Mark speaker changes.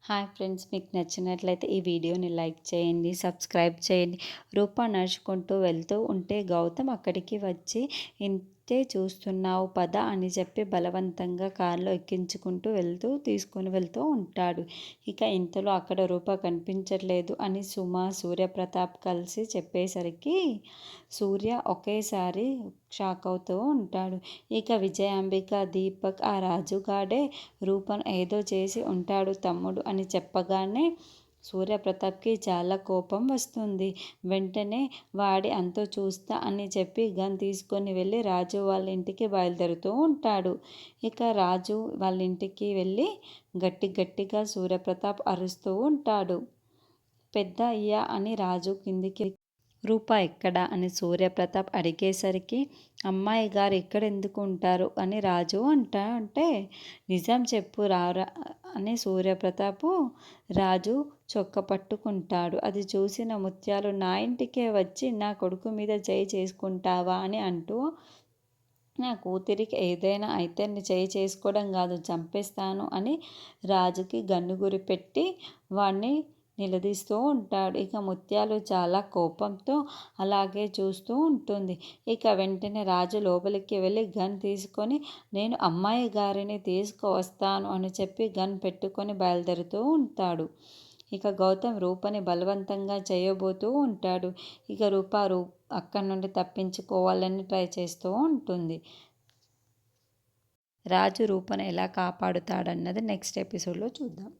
Speaker 1: Hi friends, మీకు నచ్చినట్లయితే ఈ వీడియోని లైక్ చేయండి, సబ్స్క్రైబ్ చేయండి. రూప నడుచుకుంటూ వెళ్తూ ఉంటే గౌతమ్ అక్కడికి వచ్చి ఇంతే చూస్తున్నావు పద అని చెప్పి బలవంతంగా కారులో ఎక్కించుకుంటూ తీసుకొని వెళ్తూ ఉంటాడు. ఇక ఇంతలో అక్కడ రూప కనిపించట్లేదు అని సుమ, సూర్యప్రతాప్ కలిసి చెప్పేసరికి సూర్య ఒకేసారి షాక్ అవుతూ ఉంటాడు. ఇక విజయాంబిక, దీపక్ ఆ రాజుగాడే రూపను ఏదో చేసి ఉంటాడు తమ్ముడు అని చెప్పగానే సూర్యప్రతాప్కి చాలా కోపం వస్తుంది. వెంటనే వాడి అంతో చూస్తా అని చెప్పి గన్ తీసుకొని వెళ్ళి రాజు వాళ్ళ ఇంటికి బయలుదేరుతూ ఉంటాడు. ఇక రాజు వాళ్ళ ఇంటికి వెళ్ళి గట్టిగా సూర్యప్రతాప్ అరుస్తూ ఉంటాడు. పెద్ద అయ్యా అని రాజు కిందికి రూప ఎక్కడా అని సూర్యప్రతాప్ అడిగేసరికి అమ్మాయి గారు ఇక్కడ ఎందుకు ఉంటారు అని రాజు అంటే నిజం చెప్పు రారా అని సూర్యప్రతాపు రాజు చొక్క పట్టుకుంటాడు. అది చూసిన ముత్యాలు నా ఇంటికే వచ్చి నా కొడుకు మీద చేయి చేసుకుంటావా అని అంటూ నా కూతురికి ఏదైనా అయితే చేయి చేసుకోవడం కాదు చంపేస్తాను అని రాజుకి గన్ను గురి పెట్టి వాడిని నిలదీస్తూ ఉంటాడు. ఇక ముత్యాలు చాలా కోపంతో అలాగే చూస్తూ ఉంటుంది. ఇక వెంటనే రాజు లోపలికి వెళ్ళి గన్ తీసుకొని నేను అమ్మాయి గారిని తీసుకువస్తాను అని చెప్పి గన్ పెట్టుకొని బయలుదేరుతూ ఉంటాడు. ఇక గౌతమ్ రూపని బలవంతంగా చేయబోతూ ఉంటాడు. ఇక రూప అక్కడి నుండి తప్పించుకోవాలని ట్రై చేస్తూ ఉంటుంది. రాజు రూపను ఎలా కాపాడుతాడన్నది నెక్స్ట్ ఎపిసోడ్లో చూద్దాం.